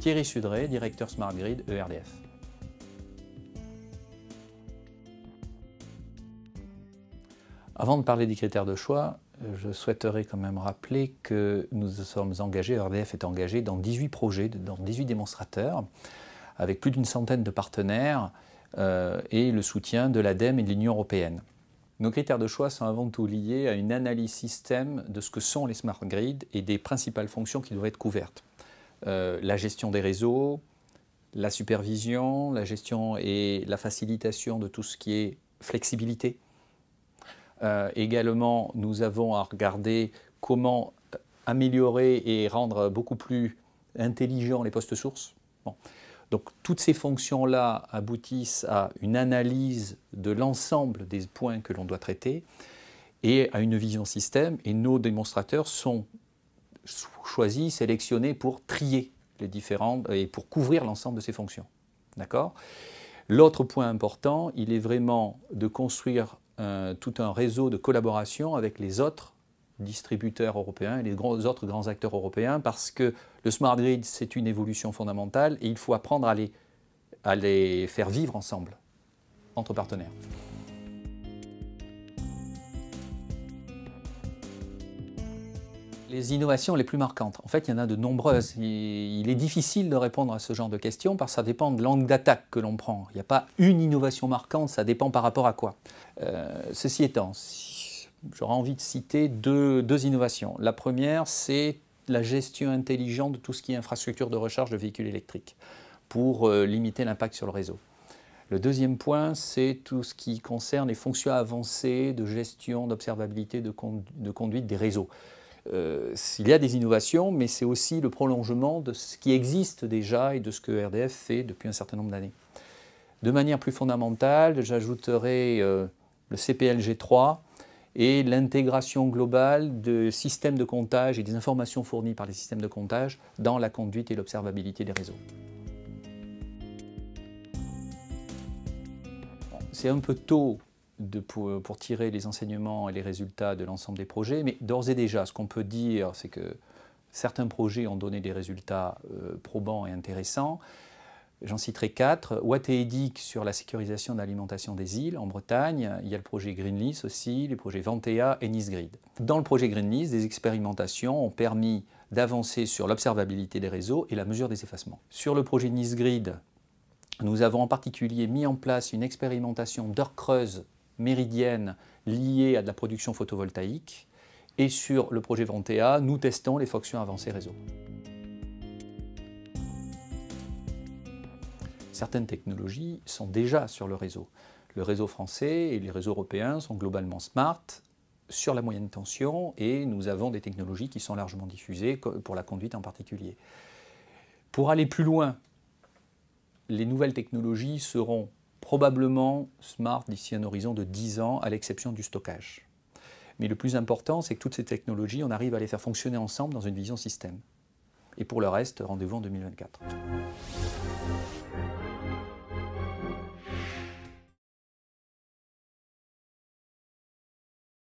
Thierry Sudret, directeur Smart Grid ERDF. Avant de parler des critères de choix, je souhaiterais quand même rappeler que nous sommes engagés, ERDF est engagé dans 18 projets, dans 18 démonstrateurs, avec plus d'une centaine de partenaires et le soutien de l'ADEME et de l'Union européenne. Nos critères de choix sont avant tout liés à une analyse système de ce que sont les smart grids et des principales fonctions qui doivent être couvertes. La gestion des réseaux, la supervision, la gestion et la facilitation de tout ce qui est flexibilité. Également, nous avons à regarder comment améliorer et rendre beaucoup plus intelligents les postes sources. Bon. Donc toutes ces fonctions-là aboutissent à une analyse de l'ensemble des points que l'on doit traiter et à une vision système. Et nos démonstrateurs sont choisis, sélectionnés pour trier les différentes et pour couvrir l'ensemble de ces fonctions. D'accord ? L'autre point important, il est vraiment de construire tout un réseau de collaboration avec les autres distributeurs européens et les autres grands acteurs européens parce que le smart grid, c'est une évolution fondamentale et il faut apprendre à les faire vivre ensemble, entre partenaires. Les innovations les plus marquantes, en fait, il y en a de nombreuses. Il est difficile de répondre à ce genre de questions parce que ça dépend de l'angle d'attaque que l'on prend. Il n'y a pas une innovation marquante, ça dépend par rapport à quoi. Ceci étant, j'aurais envie de citer deux innovations. La première, c'est la gestion intelligente de tout ce qui est infrastructure de recharge de véhicules électriques pour limiter l'impact sur le réseau. Le deuxième point, c'est tout ce qui concerne les fonctions avancées de gestion, d'observabilité, de conduite des réseaux. Il y a des innovations, mais c'est aussi le prolongement de ce qui existe déjà et de ce que ERDF fait depuis un certain nombre d'années. De manière plus fondamentale, j'ajouterai le CPLG3 et l'intégration globale de systèmes de comptage et des informations fournies par les systèmes de comptage dans la conduite et l'observabilité des réseaux. C'est un peu tôt pour tirer les enseignements et les résultats de l'ensemble des projets, mais d'ores et déjà, ce qu'on peut dire, c'est que certains projets ont donné des résultats probants et intéressants. J'en citerai 4. Watt et Edic sur la sécurisation de l'alimentation des îles en Bretagne. Il y a le projet Greenlease aussi, les projets Ventea et NiceGrid. Dans le projet Greenlease, des expérimentations ont permis d'avancer sur l'observabilité des réseaux et la mesure des effacements. Sur le projet NiceGrid, nous avons en particulier mis en place une expérimentation d'heures creuses méridienne liée à de la production photovoltaïque. Et sur le projet Ventea, nous testons les fonctions avancées réseau. Certaines technologies sont déjà sur le réseau. Le réseau français et les réseaux européens sont globalement smart sur la moyenne tension et nous avons des technologies qui sont largement diffusées pour la conduite en particulier. Pour aller plus loin, les nouvelles technologies seront probablement smart d'ici un horizon de 10 ans, à l'exception du stockage. Mais le plus important, c'est que toutes ces technologies, on arrive à les faire fonctionner ensemble dans une vision système. Et pour le reste, rendez-vous en 2024.